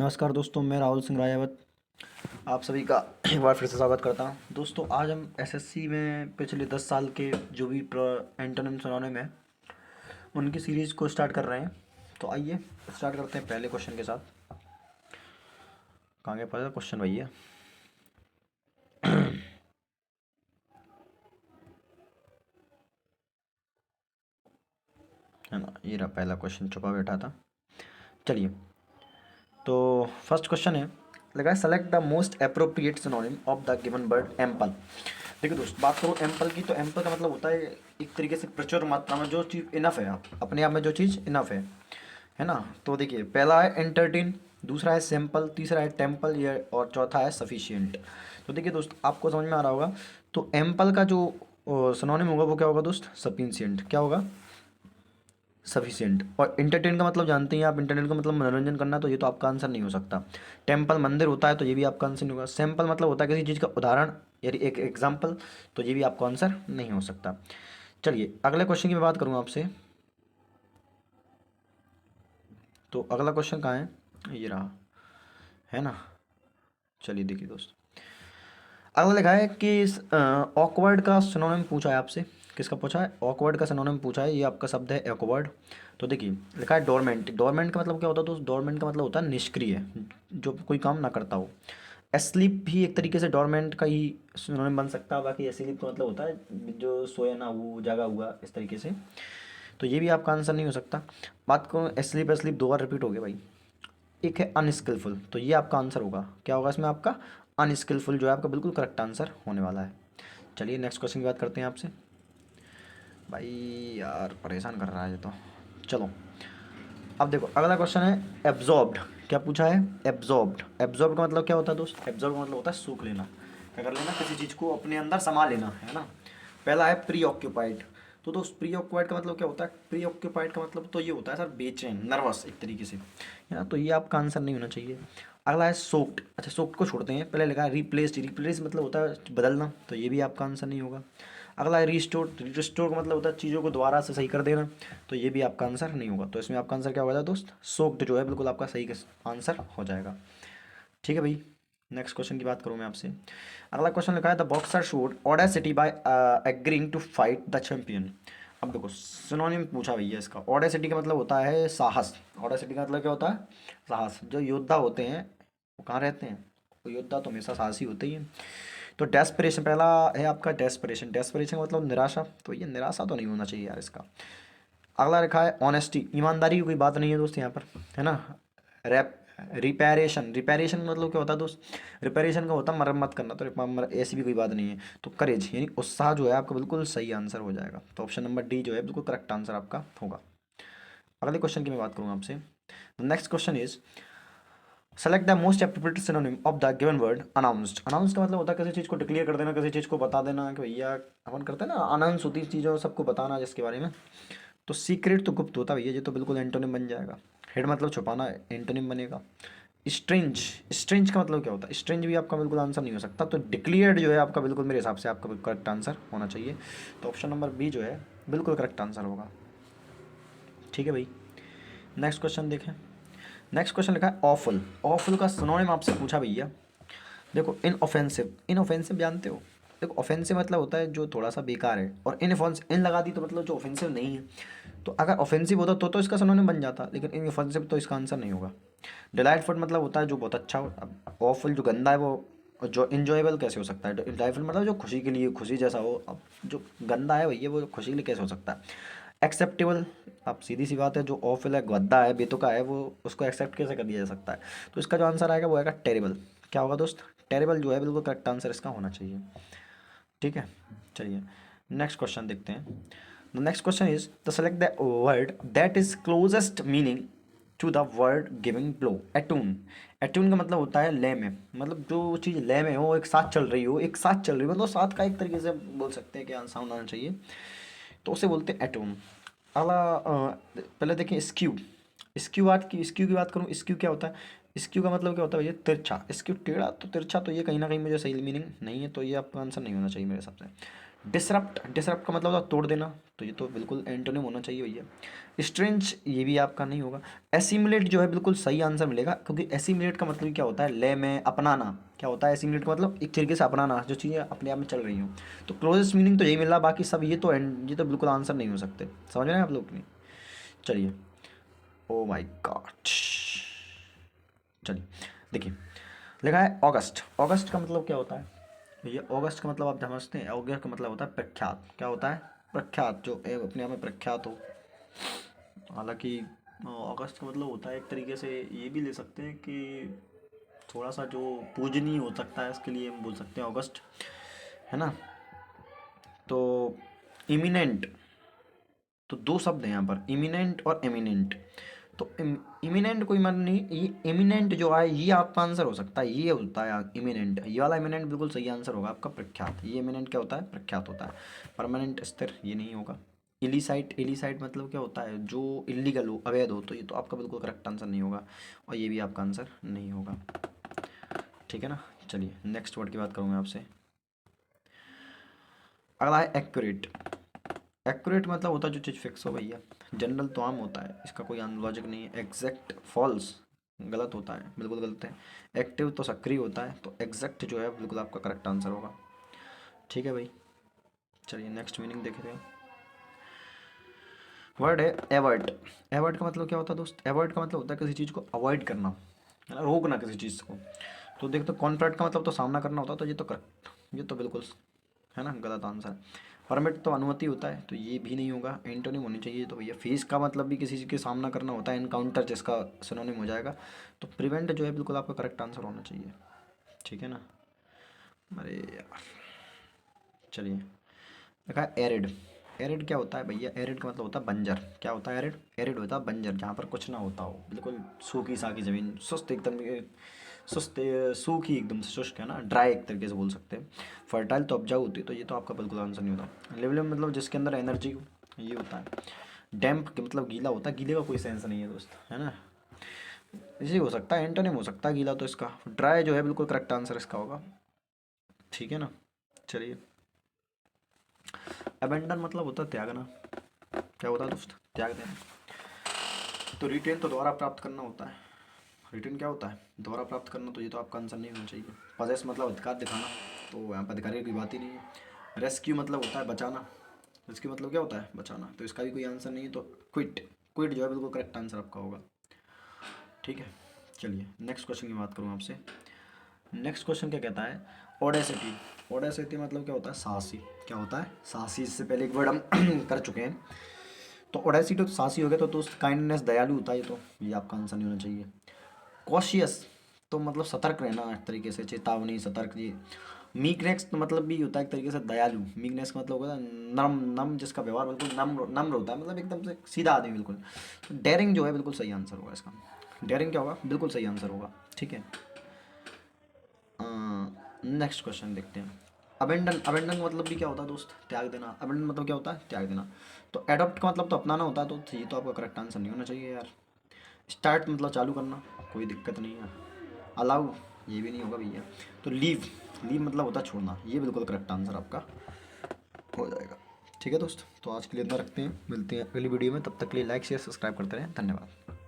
नमस्कार दोस्तों, मैं राहुल सिंह राजावत आप सभी का एक बार फिर से स्वागत करता हूं। दोस्तों आज हम एसएससी में पिछले 10 साल के जो भी एंटोनिम सिनोनिम है उनकी सीरीज़ को स्टार्ट कर रहे हैं। तो आइए स्टार्ट करते हैं पहले क्वेश्चन के साथ। कहाँ गया पहला क्वेश्चन भैया? है ना, ये रहा पहला क्वेश्चन, छुपा बैठा था। चलिए, तो फर्स्ट क्वेश्चन है, लगा select the most appropriate synonym of the given word ample. देखिए दोस्त, बात करो एम्पल की, तो एम्पल का मतलब होता है एक तरीके से प्रचुर मात्रा में, जो चीज़ इनफ है, आप अपने आप में जो चीज़ इनफ है ना। तो देखिए, पहला है एंटरटेन, दूसरा है सैम्पल, तीसरा है टेम्पल, ये और चौथा है सफिशिएंट। तो देखिए दोस्त, आपको समझ में आ रहा होगा। तो एम्पल का जो सिनोनिम होगा वो क्या होगा दोस्त? सफिशिएंट। क्या होगा? सफिशिएंट। और इंटरटेन का मतलब जानते हैं आप, इंटरटेन का मतलब मनोरंजन करना, तो ये तो आपका आंसर नहीं हो सकता। टेम्पल मंदिर होता है, तो ये भी आपका आंसर नहीं होगा। सैंपल मतलब होता है किसी चीज़ का उदाहरण, यानी एक एग्जाम्पल, तो ये भी आपका आंसर नहीं हो सकता। चलिए अगले क्वेश्चन की मैं बात करूँ आपसे। तो अगला क्वेश्चन कहाँ है? ये रहा, है ना। चलिए देखिए दोस्त, अगला लिखा है कि ऑकवर्ड का सिनोनिम पूछा है आपसे। किसका पूछा है? ऑकवर्ड का सिनोनिम पूछा है। ये आपका शब्द है ऑकवर्ड। तो देखिए लिखा है डोरमेंट। डोरमेंट का मतलब क्या होता है दोस्त? डोरमेंट का मतलब होता है निष्क्रिय, जो कोई काम ना करता हो। एस्लीप भी एक तरीके से डोरमेंट का ही सिनोनिम बन सकता है। बाकी एस्लीप का मतलब होता है जो सोया ना, वो जागा हुआ, इस तरीके से। तो ये भी आपका आंसर नहीं हो सकता। बात करूँ एस्लीप, एस्लीप दो बार रिपीट हो गया भाई। एक है अनस्किलफुल, तो ये आपका आंसर होगा। क्या होगा इसमें आपका? अनस्किलफुल जो है आपका बिल्कुल करेक्ट आंसर होने वाला है। चलिए नेक्स्ट क्वेश्चन की बात करते हैं आपसे। भाई यार परेशान कर रहा है ये तो। चलो, अब देखो अगला क्वेश्चन है एब्जॉर्ब्ड। क्या पूछा है? एब्जॉर्ब्ड। एब्जॉर्ब का मतलब क्या होता है दोस्त? एब्जॉर्ब का मतलब होता है सूख लेना, क्या कर लेना, किसी चीज़ को अपने अंदर समा लेना, है ना। पहला है प्री ऑक्यूपाइड। तो दोस्त प्री ऑक्यूपाइड का मतलब क्या होता है? प्री ऑक्यूपाइड का मतलब तो ये होता है सर बेचैन, नर्वस एक तरीके से, है ना। तो ये आपका आंसर नहीं होना चाहिए। अगला है सोक्ड। अच्छा, सोक्ड को छोड़ते हैं, पहले लिखा है रिप्लेस्ड। रिप्लेस मतलब होता है बदलना, तो ये भी आपका आंसर नहीं होगा। अगला है रिस्टोर। रिस्टोर का मतलब होता है चीज़ों को दोबारा से सही कर देना, तो ये भी आपका आंसर नहीं होगा। तो इसमें आपका आंसर क्या होगा दोस्त? सोक्ड जो है बिल्कुल आपका सही आंसर हो जाएगा। ठीक है भाई, नेक्स्ट क्वेश्चन की बात करूँ मैं आपसे। अगला क्वेश्चन लिखा है the boxer showed audacity by agreeing to fight the champion. अब देखो सिनोनिम पूछा भैया इसका। ऑडेसिटी का मतलब होता है साहस। ऑडेसिटी का मतलब क्या होता है? साहस। जो योद्धा होते हैं वो कहाँ रहते हैं? वो योद्धा तो हमेशा साहसी होते ही हैं। तो डेस्परेशन पहला है आपका, डेस्परेशन। डेस्परेशन का मतलब निराशा, तो ये निराशा तो नहीं होना चाहिए यार इसका। अगला रखा है ऑनेस्टी। ईमानदारी की कोई बात नहीं है दोस्त यहाँ पर, है ना। Rap reparation. रिपेरेशन मतलब क्या होता है दोस्त? रिपेरेशन का होता है मरम्मत करना, तो ऐसी भी कोई बात नहीं है। तो करेज यानी उत्साह जो है आपका बिल्कुल सही आंसर हो जाएगा। तो ऑप्शन नंबर डी जो है बिल्कुल करेक्ट आंसर आपका होगा। अगले क्वेश्चन की मैं बात करूँ आपसे। The next question is select the most appropriate synonym of the given word announced. Announce का मतलब होता है किसी चीज़ को डिक्लेयर कर देना, किसी चीज़ को बता देना कि भैया, अपन करते हैं ना अनाउंस होती चीज़ों सबको बताना जिसके बारे में। तो सीक्रेट तो गुप्त होता है भैया, ये तो बिल्कुल एंटोनिम बन जाएगा। हेड मतलब छुपाना, एंटोनिम बनेगा। स्ट्रेंज। स्ट्रेंज का मतलब क्या होता है? स्ट्रेंज भी आपका बिल्कुल आंसर नहीं हो सकता। तो डिक्लेयर्ड जो है आपका बिल्कुल मेरे हिसाब से आपका करेक्ट आंसर होना चाहिए। तो ऑप्शन नंबर बी जो है बिल्कुल करेक्ट आंसर होगा। ठीक है भाई, नेक्स्ट क्वेश्चन देखें। नेक्स्ट क्वेश्चन लिखा है ऑफुल। ऑफुल का सिनोनिम आपसे पूछा भैया। देखो इन ऑफेंसिव। इन ऑफेंसिव जानते हो? देखो ऑफेंसिव मतलब होता है जो थोड़ा सा बेकार है, और इन लगा दी तो मतलब जो ऑफेंसिव नहीं है। तो अगर ऑफेंसिव होता तो इसका सिनोनिम बन जाता, लेकिन इन ऑफेंसिव तो इसका आंसर नहीं होगा। डिलाइटफुल मतलब होता है जो बहुत अच्छा हो। अब ऑफुल जो गंदा है वो जो इंजॉयबल कैसे हो सकता है? डिलाइटफुल मतलब जो खुशी के लिए, खुशी जैसा हो। अब जो गंदा है भैया वो खुशी के लिए कैसे हो सकता है? एक्सेप्टेबल। अब सीधी सी बात है, जो ऑफिल है, गद्दा है, बेतुका है, वो उसको एक्सेप्ट कैसे कर दिया जा सकता है? तो इसका जो आंसर आएगा वो आएगा टेरिबल। क्या होगा दोस्त? टेरिबल जो है बिल्कुल करेक्ट आंसर इसका होना चाहिए। ठीक है, चलिए नेक्स्ट क्वेश्चन देखते हैं। The next question is the select the word that is closest meaning to the word giving below. Atone. Atone का मतलब होता है लय में, मतलब जो चीज़ लय में हो, एक साथ चल रही हो, एक साथ चल रही हो, मतलब साथ का एक तरीके से बोल सकते हैं कि साउंड आना चाहिए, तो उसे बोलते हैं एटोन। अगला पहले देखें स्क्यू। स्क्यू की बात करूँ, स्क्यू क्या होता है? स्क्यू का मतलब क्या होता है भैया? तिरछा। स्क्यू टेढ़ा, तो तिरछा तो ये कहीं ना कहीं मुझे सही मीनिंग नहीं है, तो ये आपका आंसर नहीं होना चाहिए मेरे हिसाब से। डिसरप्ट, डिसरप्ट का मतलब होता है तोड़ देना, तो ये तो बिल्कुल एंटोनिम होना चाहिए भैया। स्ट्रेंच, ये भी आपका नहीं होगा। एसिमुलेट जो है बिल्कुल सही आंसर मिलेगा, क्योंकि एसिमुलेट का मतलब क्या होता है, ले में अपनाना। क्या होता है एसिमुलेट का मतलब, एक तरीके से अपनाना, जो चीज़ें अपने आप में चल रही हों। तो क्लोजेस्ट मीनिंग तो यही मिल रहा, बाकी सब ये तो ये तो बिल्कुल आंसर नहीं हो सकते। समझ रहे हैं आप लोग नहीं? चलिए, ओ माय गॉड, चलिए देखिए, लिखा है ऑगस्ट। ऑगस्ट का मतलब क्या होता है भैया? ऑगस्ट का मतलब आप समझते हैं, ऑगस्ट का मतलब होता है प्रख्यात। क्या होता है? प्रख्यात, जो अपने आप में प्रख्यात हो। हालांकि अगस्त का मतलब होता है एक तरीके से, ये भी ले सकते हैं कि थोड़ा सा जो पूजनीय हो सकता है, इसके लिए हम बोल सकते हैं अगस्त, है ना। तो इमिनेंट, तो दो शब्द हैं यहाँ पर, इमिनेंट और एमिनेंट। तो इमिनेंट कोई मतलब नहीं, ये इमिनेंट जो है ये आपका आंसर हो सकता है, ये होता है इमिनेंट, ये वाला इमिनेंट बिल्कुल सही आंसर होगा आपका प्रख्यात। ये इमिनेंट क्या होता है? प्रख्यात होता है। परमानेंट, स्थिर, ये नहीं होगा। इलीसाइट, इलीसाइट मतलब क्या होता है? जो इलीगल हो, अवैध हो, तो ये तो आपका बिल्कुल करेक्ट आंसर नहीं होगा, और ये भी आपका आंसर नहीं होगा। ठीक है ना। चलिए नेक्स्ट वर्ड की बात करूँगा आपसे। अगला है एक्यूरेट। एक्यूरेट मतलब होता है जो चीज़ फिक्स हो भैया। जनरल तो आम होता है, इसका कोई लॉजिक नहीं है। एग्जैक्ट, फॉल्स, गलत होता है, बिल्कुल गलत है। एक्टिव तो सक्रिय होता है, तो एग्जैक्ट जो है बिल्कुल आपका करेक्ट आंसर होगा। ठीक है भाई, चलिए नेक्स्ट मीनिंग देखते हैं। वर्ड है एवर्ट। एवर्ट का मतलब क्या होता है दोस्त? एवर्ट का मतलब होता है किसी चीज़ को अवॉइड करना, है ना, रोकना किसी चीज़ को। तो देख, तो कॉन्फ्रैक्ट का मतलब तो सामना करना होता है, तो ये तो करेक्ट, ये तो बिल्कुल, है ना, गलत आंसर। परमिट तो अनुमति होता है, तो ये भी नहीं होगा, एंटोनिम होनी चाहिए। तो भैया फेस का मतलब भी किसी चीज़ के सामना करना होता है, इनकाउंटर जिसका सिनोनिम हो जाएगा। तो प्रिवेंट जो है बिल्कुल आपका करेक्ट आंसर होना चाहिए। ठीक है ना। अरे यार, चलिए, देखा एरिड। एरिड क्या होता है भैया? एरिड का मतलब होता है बंजर। क्या होता है एरिड? एरिड होता है बंजर, जहाँ पर कुछ ना होता हो, बिल्कुल सूखी साखी ज़मीन, सुस्त एकदम, सुस्त, सूखी एकदम से, शुष्क, है ना, ड्राई एक तरीके से बोल सकते हैं। फर्टाइल तो उपजाऊ होती है, तो ये तो आपका बिल्कुल आंसर नहीं होता। लिवलिम मतलब जिसके अंदर एनर्जी हो, ये होता है। डैम्प के मतलब गीला होता है, गीले का कोई सेंस नहीं है दोस्त, है ना। इसी हो सकता है, एंटोनिम हो सकता है गीला, तो इसका ड्राई जो है बिल्कुल करेक्ट आंसर इसका होगा। ठीक है ना। चलिए, अबेंडन मतलब होता है त्यागना। क्या होता है दोस्त? त्याग देना। तो रिटेन तो दोबारा प्राप्त करना होता है। रिटेन क्या होता है? दोबारा प्राप्त करना, तो ये तो आपका आंसर नहीं होना चाहिए। पजेस मतलब अधिकार दिखाना, तो यहाँ पर अधिकारी की बात ही नहीं है। रेस्क्यू मतलब होता है बचाना। रेस्क्यू मतलब क्या होता है? बचाना, तो इसका भी कोई आंसर नहीं है। तो क्विट, क्विट जो है बिल्कुल करेक्ट आंसर आपका होगा। ठीक है, चलिए नेक्स्ट क्वेश्चन की बात करूँ आपसे। नेक्स्ट क्वेश्चन क्या कहता है? ओडेसिटी। ओडेसिटी मतलब क्या होता है? साहसी। क्या होता है? साहसी। इससे पहले एक वर्ड हम कर चुके हैं। तो ओडेसिटी तो साहसी हो गया, तो दोस्त काइंडनेस, दयालु होता है, ये तो ये आपका आंसर नहीं होना चाहिए। कॉशियस तो मतलब सतर्क रहना, एक तरीके से चेतावनी, सतर्क जी। मीकनेस तो मतलब भी होता है एक तरीके से दयालु। मीकनेस का मतलब होता है नम, नम, जिसका व्यवहार बिल्कुल नम्र, नम्र होता है, मतलब एकदम से सीधा आदमी बिल्कुल। डेयरिंग जो है बिल्कुल सही आंसर होगा इसका। डेयरिंग क्या होगा? बिल्कुल सही आंसर होगा। ठीक है, नेक्स्ट क्वेश्चन देखते हैं। अबेंडन, अबेंडन का मतलब भी क्या होता है दोस्त? त्याग देना। अबेंडन मतलब क्या होता है? त्याग देना। तो एडॉप्ट का मतलब तो अपनाना होता है, तो ये तो आपका करेक्ट आंसर नहीं होना चाहिए यार। स्टार्ट मतलब चालू करना, कोई दिक्कत नहीं है। अलाउ, ये भी नहीं होगा भैया। तो लीव, लीव मतलब होता है छोड़ना, ये बिल्कुल करेक्ट आंसर आपका हो जाएगा। ठीक है दोस्त, तो आज के लिए इतना रखते हैं, मिलते हैं अगली वीडियो में, तब तक के लिए लाइक शेयर सब्सक्राइब करते रहें, धन्यवाद।